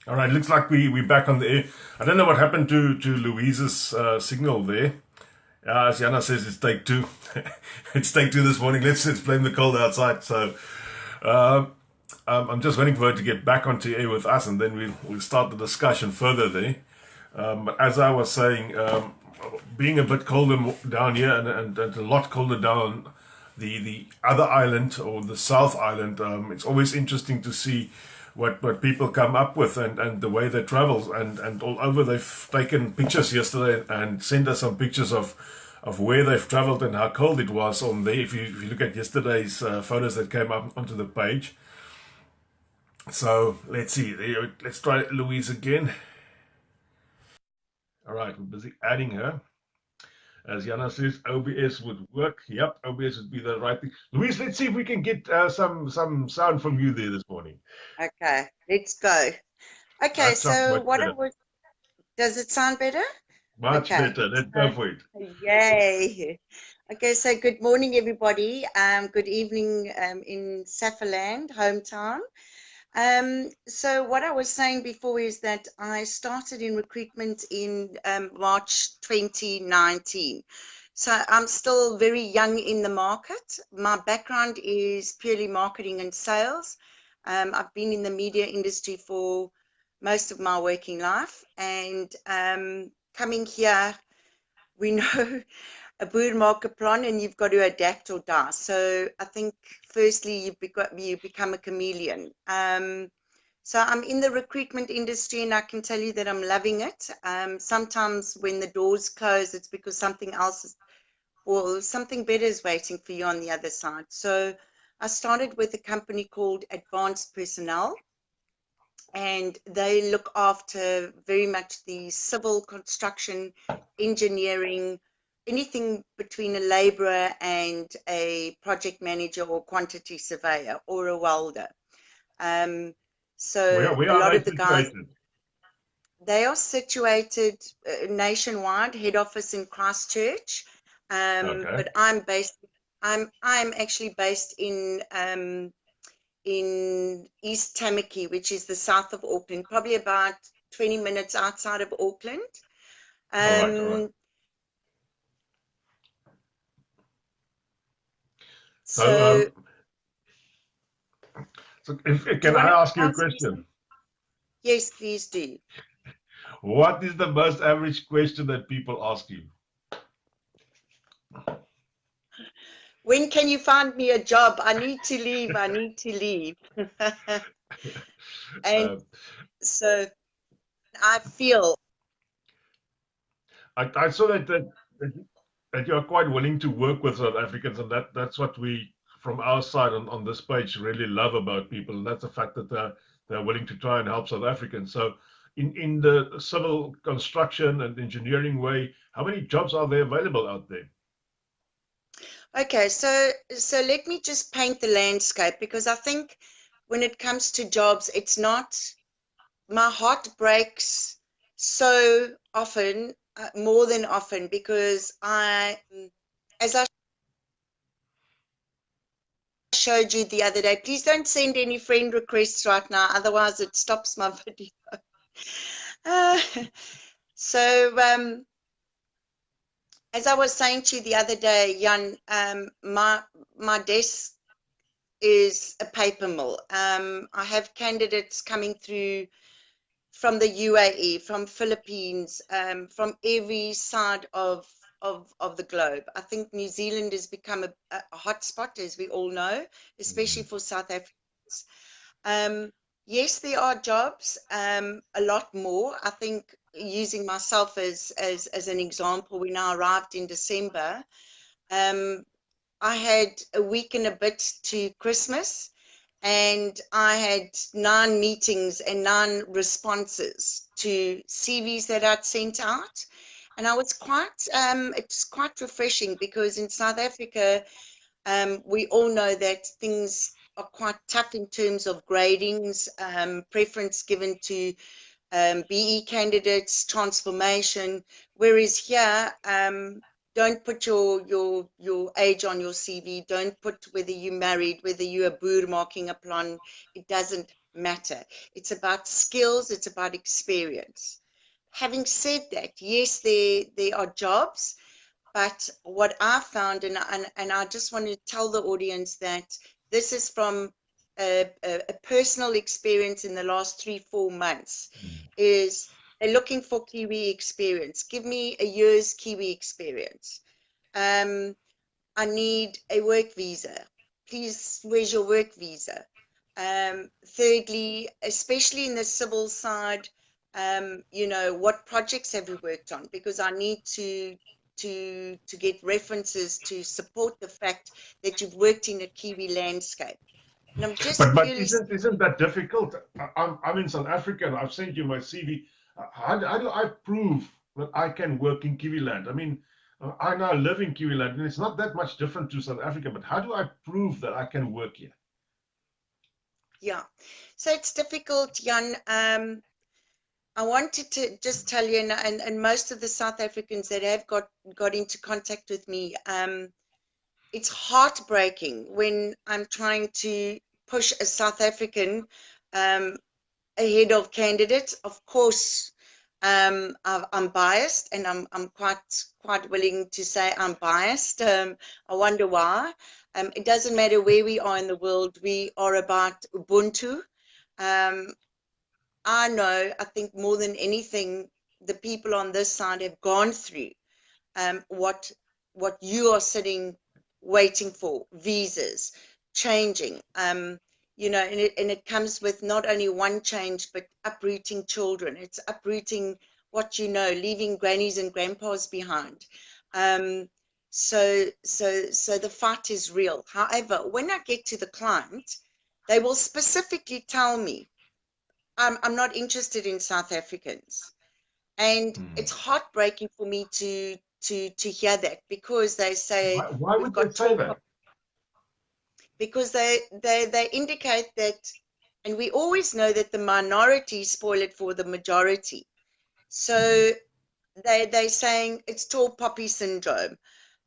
All right, looks like we're back on the air. I don't know what happened to Louise's signal there. As Jana says, it's take two. It's take two this morning. Let's blame the cold outside. So uh, I'm just waiting for her to get back onto air with us, and then we'll start the discussion further there. But as I was saying, being a bit colder down here and a lot colder down the other island or the South Island, it's always interesting to see what people come up with and the way they travel and all over. They've taken pictures yesterday and sent us some pictures of where they've traveled and how cold it was on there. If you look at yesterday's photos that came up onto the page. So let's see. Let's try Louise again. All right, we're busy adding her. As Jana says, OBS would work. Yep, OBS would be the right thing. Louise, let's see if we can get some sound from you there this morning. Okay, let's go. Okay, That sounds so much what I better. was, does it sound better? Much Okay, better. Let's so go for it. yay. Okay, so good morning, everybody. Good evening in Safaland, hometown. So what I was saying before is that I started in recruitment in March 2019. So I'm still very young in the market. My background is purely marketing and sales. I've been in the media industry for most of my working life, and coming here, we know a boer maak 'n plan and you've got to adapt or die. So I think firstly you become a chameleon. So I'm in the recruitment industry and I can tell you that I'm loving it. Sometimes when the doors close, it's because something else is, or something better is waiting for you on the other side. So I started with a company called Advanced Personnel, and they look after very much the civil construction, engineering, anything between a laborer and a project manager or quantity surveyor or a welder. Um, so Where a are lot they of the guys, situated? they are situated nationwide, head office in Christchurch, Okay. but I'm actually based in East Tamaki, which is the south of Auckland, probably about 20 minutes outside of Auckland. All right. All right. Um, So, so do you can want I to ask you a ask me question? something? Yes, please do. What is the most average question that people ask you? When can you find me a job? I need to leave. I need to leave. And Uh, so I feel, I saw that you are quite willing to work with South Africans, and that's what we, from our side on this page, really love about people, and that's the fact that they're willing to try and help South Africans. So, in the civil construction and engineering way, how many jobs are there available out there? okay, so let me just paint the landscape, because I think when it comes to jobs, it's not, my heart breaks so often, more than often, because as I showed you the other day, please don't send any friend requests right now, otherwise it stops my video. Uh, so, as I was saying to you the other day, Jan, my desk is a paper mill. I have candidates coming through from the UAE, from Philippines, from every side of the globe. I think New Zealand has become a hotspot, as we all know, especially Mhm. for South Africans. Yes, there are jobs, a lot more. I think, using myself as an example, when I arrived in December, um, I had a week and a bit to Christmas, and I had 9 meetings and 9 responses to CVs that I'd sent out. And I was it's quite refreshing, because in South Africa, we all know that things are quite tough in terms of gradings, preference given to BE candidates, transformation, whereas here, don't put your age on your CV. Don't put whether you're married, whether you're a boer marking a plan. It doesn't matter. It's about skills, it's about experience. Having said that, yes, there are jobs, but what I found, and I just want to tell the audience that this is from a personal experience in the last 3-4 months, is they're looking for Kiwi experience. Give me a year's Kiwi experience. Um, I need a work visa. Please, where's your work visa? Thirdly, especially in the civil side, what projects have you worked on? Because I need to get references to support the fact that you've worked in a Kiwi landscape. And I'm just But purely, isn't that difficult? I'm in South Africa and I've sent you my CV. How do I prove that I can work in Kiwiland? I mean, I now live in Kiwiland and it's not that much different to South Africa, but how do I prove that I can work here? yeah. So it's difficult, Jan. I wanted to just tell you, and most of the South Africans that have got into contact with me, it's heartbreaking when I'm trying to push a South African ahead of candidates. Of course, I'm biased, and I'm quite willing to say I'm biased. I wonder why. It doesn't matter where we are in the world. We are about Ubuntu. Um, I think more than anything, the people on this side have gone through what you are sitting waiting for, visas changing, and it comes with not only one change but uprooting children. It's uprooting what leaving grannies and grandpas behind. So the fight is real. However, when I get to the client, they will specifically tell me, I'm not interested in South Africans. And it's heartbreaking for me to hear that, because they say Why we've would they got say tall, that? because they indicate that, and we always know that the minority spoil it for the majority. So they saying it's tall poppy syndrome.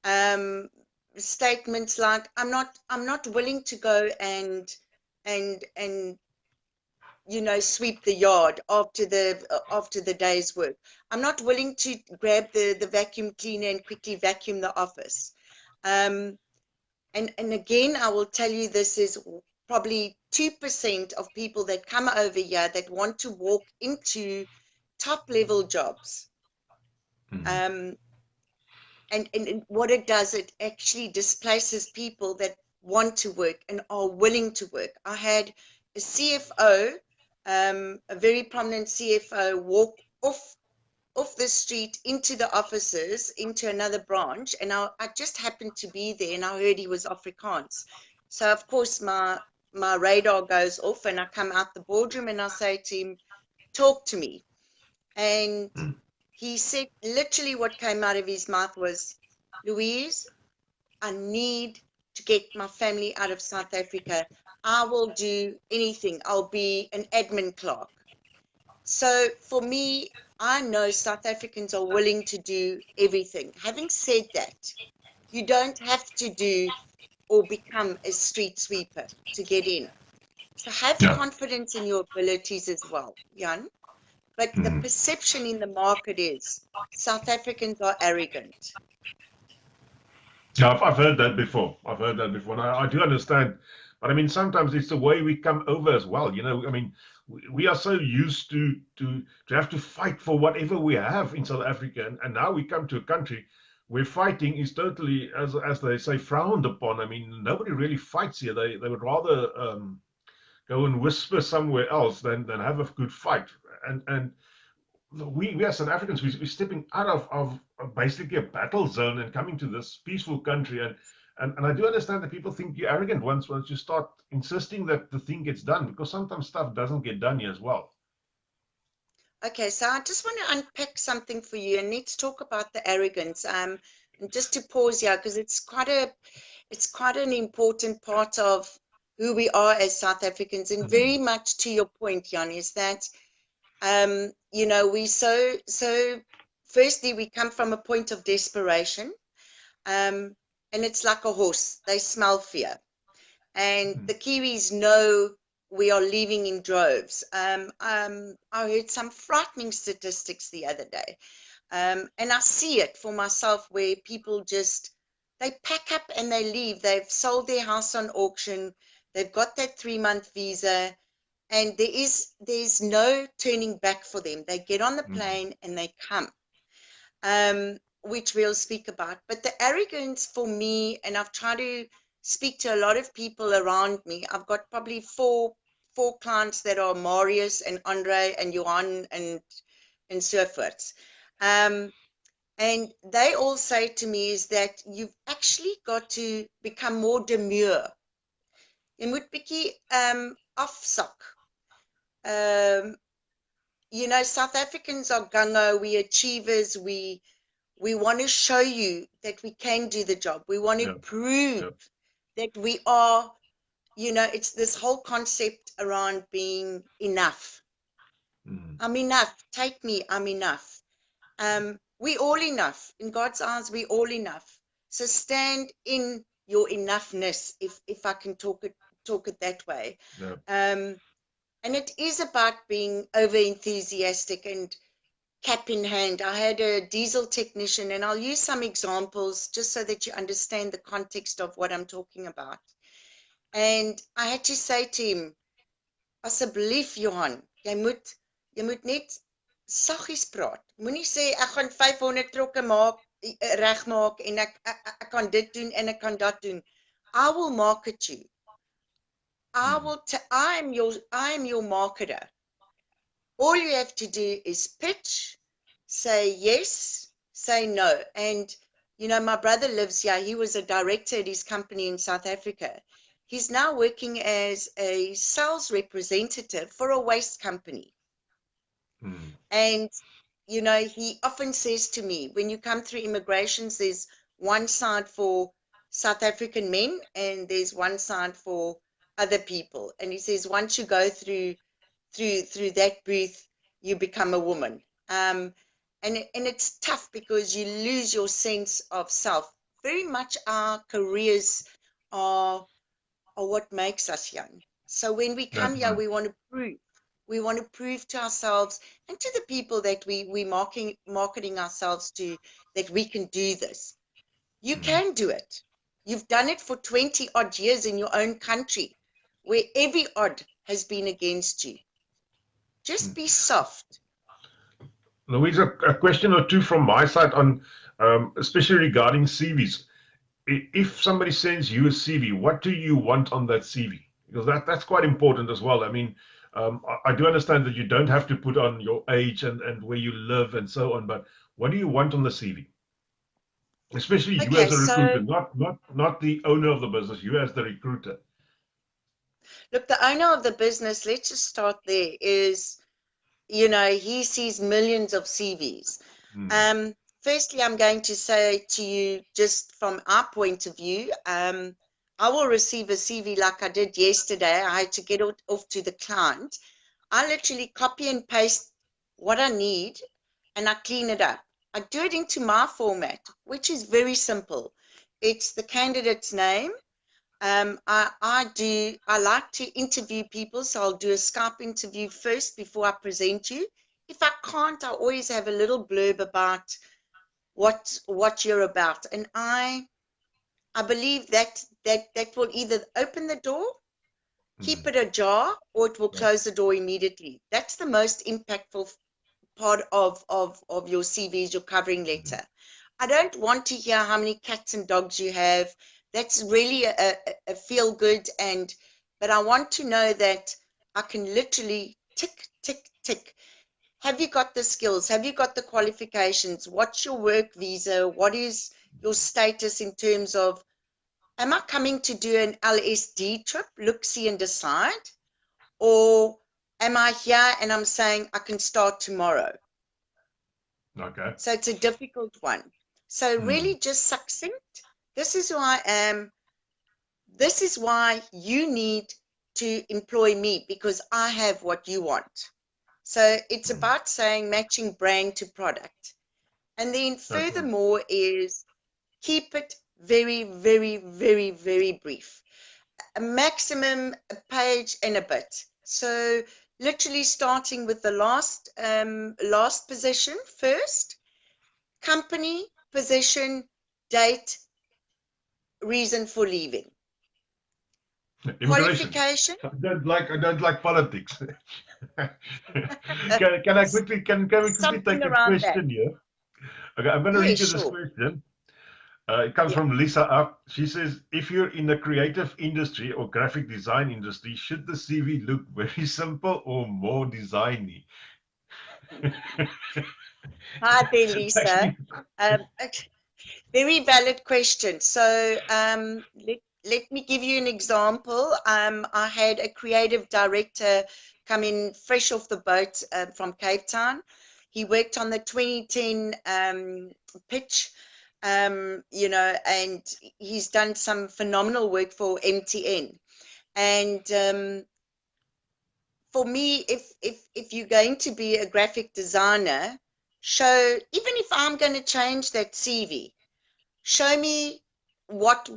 Um, Statements like, I'm not willing to go and sweep the yard after the day's work. I'm not willing to grab the vacuum cleaner and quickly vacuum the office. Um, and again, I will tell you, this is probably 2% of people that come over here that want to walk into top level jobs. Um, and what it does, it actually displaces people that want to work and are willing to work. I had a CFO, a very prominent CFO, walk off the street into the offices, into another branch, and I just happened to be there, and I heard he was Afrikaans. So of course my radar goes off, and I come out the boardroom and I say to him, talk to me. And he said, literally what came out of his mouth was, Louise, I need to get my family out of South Africa. I will do anything. I'll be an admin clerk. So for me, I know South Africans are willing to do everything. Having said that, you don't have to do or become a street sweeper to get in. So have Yeah. confidence in your abilities as well, Jan. But the perception in the market is South Africans are arrogant. Yeah, I've heard that before. I've heard that before. And I do understand. But I mean, sometimes it's the way we come over as well. I mean, we are so used to have to fight for whatever we have in South Africa. And now we come to a country where fighting is totally, as they say, frowned upon. I mean, nobody really fights here. They would rather go and whisper somewhere else than have a good fight. And we as South Africans, we're stepping out of basically a battle zone and coming to this peaceful country. And I do understand that people think you're arrogant once you start insisting that the thing gets done, because sometimes stuff doesn't get done here as well. Okay, so I just want to unpack something for you, and let's talk about the arrogance. And just to pause here, because it's quite an important part of who we are as South Africans, and very much to your point, Jan, is that we so firstly we come from a point of desperation, and it's like a horse; they smell fear, and the Kiwis know we are leaving in droves. I heard some frightening statistics the other day. And I see it for myself where people just, they pack up and they leave. They've sold their house on auction. They've got that 3-month visa and there's no turning back for them. They get on the plane and they come, which we'll speak about. But the arrogance for me, and I've tried to speak to a lot of people around me. I've got probably four clients that are Marius and Andre and Johan and so forth. And they all say to me is that you've actually got to become more demure. Jy moet bietjie afsak. South Africans are gung-ho, we achievers, we want to show you that we can do the job. We want to prove that we are, it's this whole concept around being enough. I'm enough. Take me, I'm enough. We all enough. In God's eyes, we all enough. So stand in your enoughness, if I can talk it that way. And it is about being over enthusiastic and cap in hand. I had a diesel technician, and I'll use some examples just so that you understand the context of what I'm talking about. And I had to say to him, asseblief Johan, jy moet net saggies praat. Moenie sê ek gaan 500 trokke maak, regmaak en ek kan dit doen en ek kan dat doen. I will market you. I am your marketer. All you have to do is pitch, say yes, say no. And my brother lives here. He was a director at his company in South Africa. He's now working as a sales representative for a waste company. And he often says to me, when you come through immigrations, there's one side for South African men and there's one side for other people. And he says, once you go through that booth, you become a woman. And it's tough because you lose your sense of self. Very much our careers are what makes us young. So when we come here, we want to prove. We want to prove to ourselves and to the people that we're marketing ourselves to that we can do this. You can do it. You've done it for 20 odd years in your own country, where every odd has been against you. Just be soft. Louise, a question or two from my side on, especially regarding CVs. If somebody sends you a CV, what do you want on that CV? Because that's quite important as well. I mean, I do understand that you don't have to put on your age and where you live and so on, but what do you want on the CV? Especially you as a recruiter, not the owner of the business, you as the recruiter. Look, the owner of the business, let's just start there, is, he sees millions of CVs. Firstly, I'm going to say to you, just from our point of view, I will receive a CV like I did yesterday. I had to get it off to the client. I literally copy and paste what I need and I clean it up. I do it into my format, which is very simple. It's the candidate's name. I like to interview people, so I'll do a Skype interview first before I present you. If I can't, I always have a little blurb about what you're about, and I believe that will either open the door, keep it ajar, or it will close the door immediately. That's the most impactful part of your CVs, your covering letter. I don't want to hear how many cats and dogs you have. That's really a feel good, but I want to know that I can literally tick, tick, tick. Have you got the skills? Have you got the qualifications? What's your work visa? What is your status in terms of, am I coming to do an LSD trip, look, see, and decide? Or am I here and I'm saying I can start tomorrow? Okay. So it's a difficult one. So really just succinct. This is who I am. This is why you need to employ me, because I have what you want. So it's about saying matching brand to product. And then furthermore is keep it very, very, very, very brief. a maximum a page and a bit. So literally starting with the last position first, company, position, date, reason for leaving. Immigration. Qualification. I don't like politics. Can I quickly can we quickly Something take a around that. question here? Okay, I'm going to Yeah, read you this sure. question. It comes Yeah. from Lisa Up. She says, if you're in the creative industry or graphic design industry, should the CV look very simple or more designy? Hi there, Lisa. Actually, Okay, very valid question. So let me give you an example. I had a creative director come in fresh off the boat from Cape Town. He worked on the 2010 pitch, and he's done some phenomenal work for MTN. And for me, if you're going to be a graphic designer, show, even if I'm going to change that CV, show me what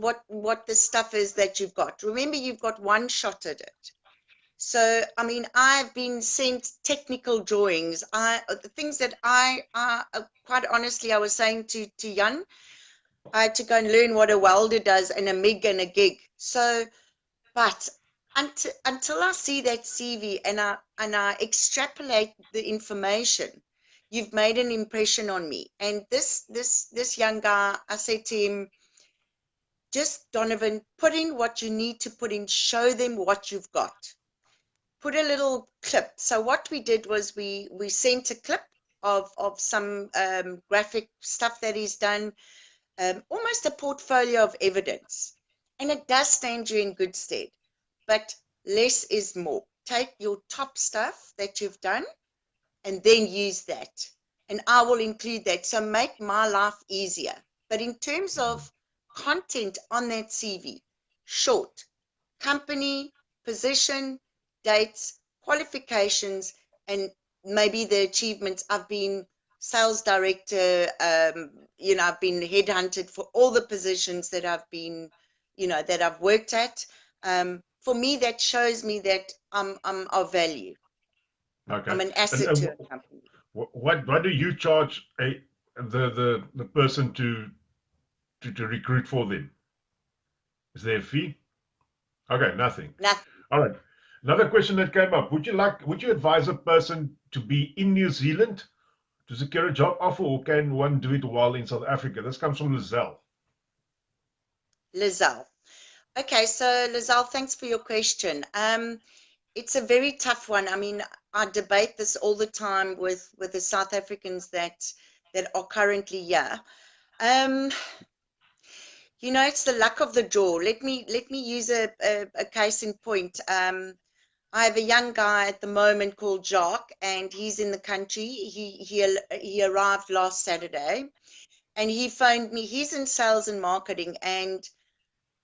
the stuff is that you've got. Remember, you've got one shot at it. So I mean, I've been sent technical drawings. The things that I quite honestly, I was saying to Jan, I had to go and learn what a welder does and a MIG and a gig. So but until I see that CV and I extrapolate the information, you've made an impression on me. And this young guy, I said to him, just Donovan, put in what you need to put in, show them what you've got. Put a little clip. So what we did was we sent a clip of some graphic stuff that he's done, almost a portfolio of evidence. And it does stand you in good stead. But less is more. Take your top stuff that you've done and then use that. And I will include that. So make my life easier. But in terms of content on that CV, short, company, position, dates, qualifications, and maybe the achievements. I've been sales director, I've been headhunted for all the positions that I've been, that I've worked at. For me, that shows me that I'm of value. okay. I'm an And, asset to a company. what do you charge the person to recruit for them? Is there a fee? Okay, nothing. Nothing. All right. Another question that came up. Would you advise a person to be in New Zealand to secure a job offer, or can one do it while in South Africa? This comes from Lizelle. Lizelle. Okay, so Lizelle, thanks for your question. It's a very tough one. I mean, I debate this all the time with the South Africans that are currently here. Um, it's the luck of the draw. Let me use a case in point. I have a young guy at the moment called Jacques, and he's in the country. He arrived last Saturday, and he phoned me. He's in sales and marketing, and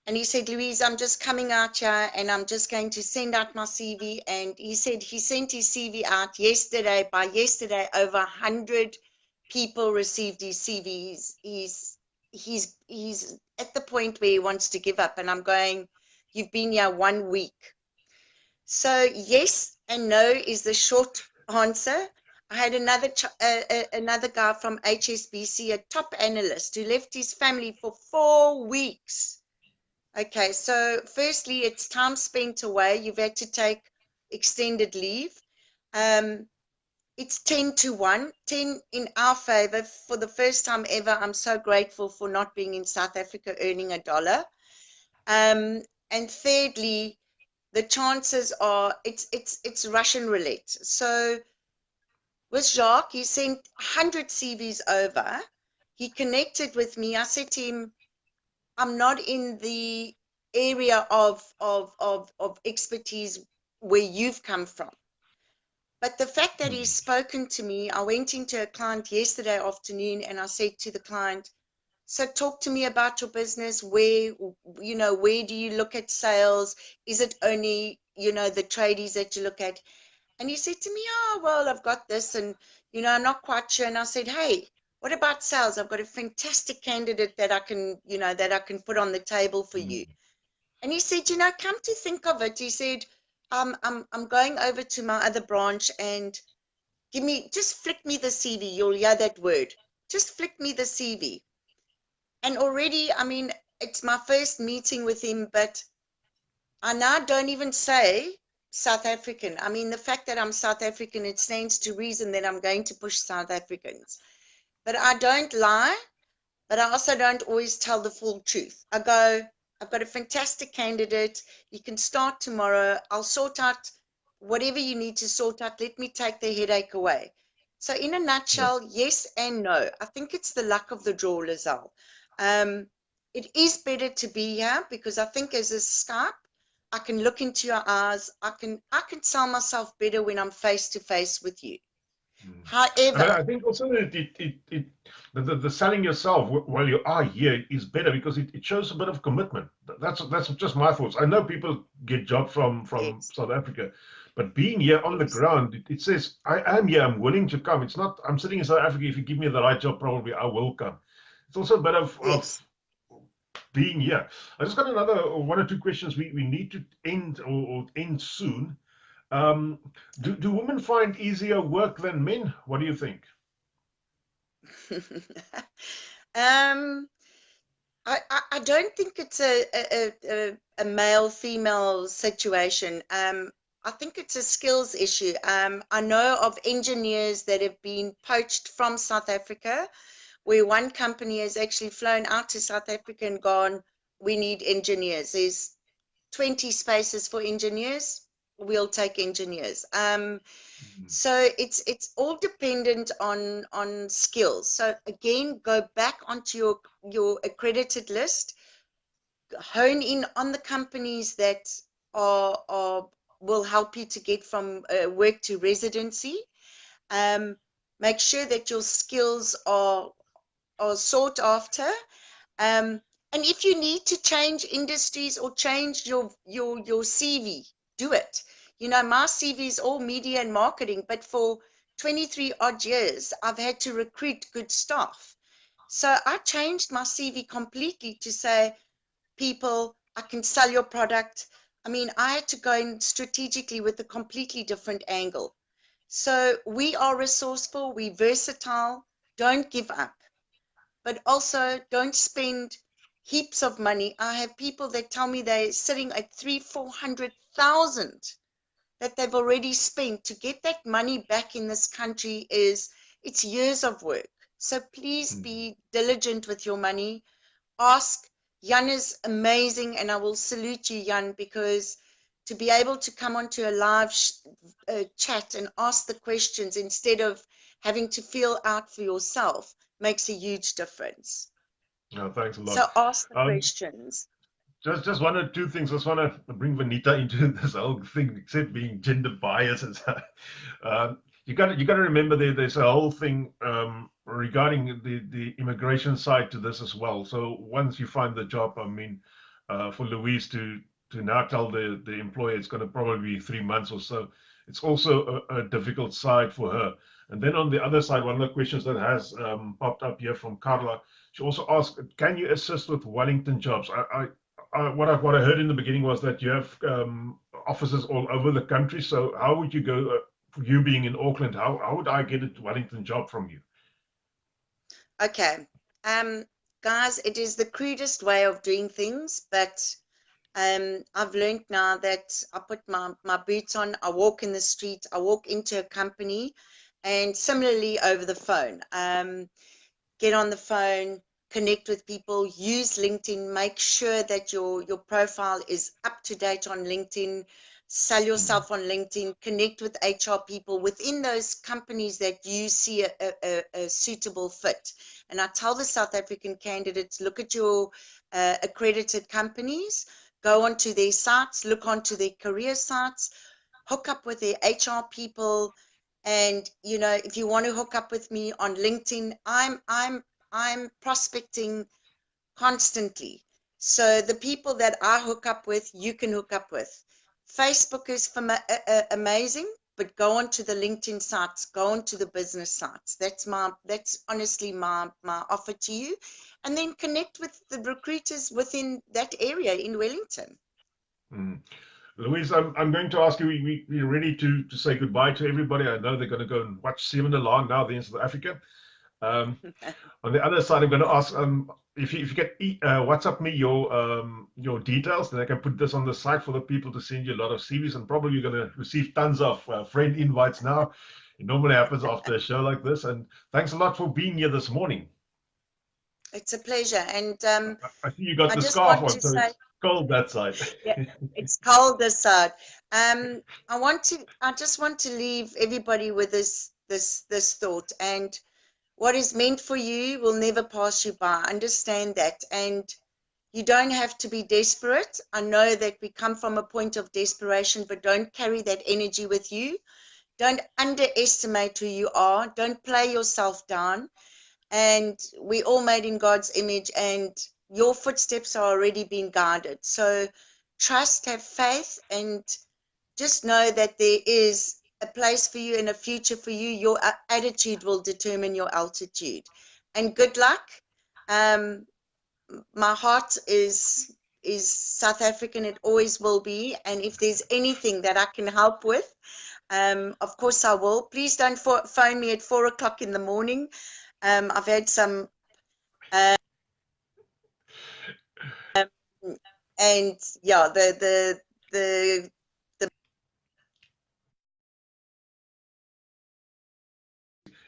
he said, Louise, I'm just coming out here and I'm just going to send out my CV. And he said he sent his CV out yesterday. By yesterday, over 100 people received his CV. He's at the point where he wants to give up. And I'm going, you've been here 1 week. So yes and no is the short answer. I had another guy from HSBC, a top analyst, who left his family for 4 weeks. Okay, so firstly, it's time spent away. You've had to take extended leave. It's 10 to 1, 10 in our favor. For the first time ever, I'm so grateful for not being in South Africa earning $1. And thirdly, the chances are it's Russian roulette. So with Jacques, he sent 100 CVs over. He connected with me. I said to him, I'm not in the area of expertise where you've come from. But the fact that he's spoken to me, I went into a client yesterday afternoon and I said to the client, so talk to me about your business. Where do you look at sales? Is it only, the tradies that you look at? And he said to me, oh, well, I've got this and, I'm not quite sure. And I said, hey, what about sales? I've got a fantastic candidate that I can put on the table for you. And he said, come to think of it, he said, I'm going over to my other branch and just flick me the CV. You'll hear that word. Just flick me the CV. And already, I mean, it's my first meeting with him, but I now don't even say South African. I mean, the fact that I'm South African, it stands to reason that I'm going to push South Africans. But I don't lie, but I also don't always tell the full truth. I go, I've got a fantastic candidate. You can start tomorrow. I'll sort out whatever you need to sort out. Let me take the headache away. So in a Yeah. nutshell, yes and no. I think it's the luck of the draw, Lizelle. Um, it is better to be here because I think as a Skype, I can look into your eyes. I can sell myself better when I'm face to face with you. Mm. And However, I think also that the selling yourself while you are here is better because it shows a bit of commitment. That's just my thoughts. I know people get jobs from yes, South Africa, but being here on the yes, ground, it says I am here. I'm willing to come. It's not I'm sitting in South Africa. If you give me the right job, probably I will come. It's also a bit yes. of being here. I just got another one or two questions. We need to or end soon. Um, do women find easier work than men? What do you think? um, I don't think it's a male female situation. I think it's a skills issue. I know of engineers that have been poached from South Africa, where one company has actually flown out to South Africa and gone, we need engineers. There's 20 spaces for engineers. We'll take engineers. Mhm. So it's all dependent on skills. So again, go back onto your accredited list, hone in on the companies that are will help you to get from work to residency. Um, make sure that your skills are sought after. Um, and if you need to change industries or change your CV, do it. My CV is all media and marketing, but for 23 odd years, I've had to recruit good staff. So I changed my CV completely to say, people, I can sell your product. I mean, I had to go in strategically with a completely different angle. So we are resourceful, we versatile, don't give up, but also don't spend heaps of money. I have people that tell me they're sitting at 400,000 that they've already spent. To get that money back in this country it's years of work. So please Mhm. be diligent with your money. Ask. Jan is amazing, and I will salute you, Jan, because to be able to come onto a live chat and ask the questions instead of having to feel out for yourself makes a huge difference. No, thanks a lot. So ask the Um, questions. just one or two things. I just want to bring Vanita into this whole thing, except being gender bias and so. You got to remember there's a whole thing regarding the immigration side to this as well. So once you find the job, I mean, for Louise to now tell the employer it's going to probably be 3 months or so. It's also a difficult side for her. And then on the other side, one of the questions that has popped up here from Carla, she also asked, "Can you assist with Wellington jobs?" What I heard in the beginning was that you have offices all over the country. So how would you go? You being in Auckland, how would I get a Wellington job from you? Okay. Um, guys, it is the crudest way of doing things, but I've learned now that I put my boots on, I walk in the street, I walk into a company, and similarly over the phone. Get on the phone, connect with people, use LinkedIn, make sure that your profile is up to date on LinkedIn, sell Mm, yourself on LinkedIn, connect with HR people within those companies that you see a suitable fit. And I tell the South African candidates, look at your accredited companies, go onto their sites, look onto their career sites, hook up with their HR people. And if you want to hook up with me on LinkedIn, I'm prospecting constantly. So the people that I hook up with, you can hook up with. Facebook is amazing, but go onto the LinkedIn sites, go onto the business sites. That's honestly my offer to you. And then connect with the recruiters within that area in Wellington. Mm. Louise, I'm going to ask you, we're ready to say goodbye to everybody. I know they're going to go and watch Seven Alarm now, there in South Africa. Um, on the other side, I'm going to ask if you can WhatsApp me your details, then I can put this on the site for the people to send you a lot of CVs, and probably you're going to receive tons of friend invites now. It normally happens after a show like this. And thanks a lot for being here this morning. It's a pleasure. And I see you got I the just scarf want on, to so say, it's cold that side. yeah, it's cold this side. I just want to leave everybody with this thought. And what is meant for you will never pass you by. Understand that. And you don't have to be desperate. I know that we come from a point of desperation, but don't carry that energy with you. Don't underestimate who you are. Don't play yourself down. And we all made in God's image, and your footsteps are already being guided. So trust, have faith, and just know that there is a place for you and a future for you. Your attitude will determine your altitude. And good luck. Um, my heart is South African. It always will be. And if there's anything that I can help with, of course I will. Please don't phone me at 4 o'clock in the morning. I've had some, and yeah, the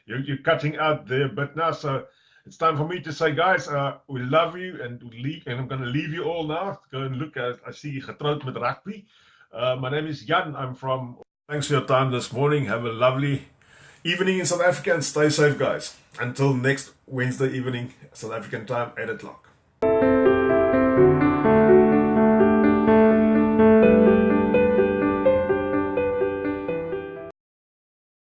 You're cutting out there, but now, so it's time for me to say, guys, we love you, and I'm going to leave you all now. Go and look at. I see Getroud met Rugby. My name is Jan. I'm from. Thanks for your time this morning. Have a lovely evening in South Africa, and stay safe, guys. Until next Wednesday evening, South African time, 8 o'clock.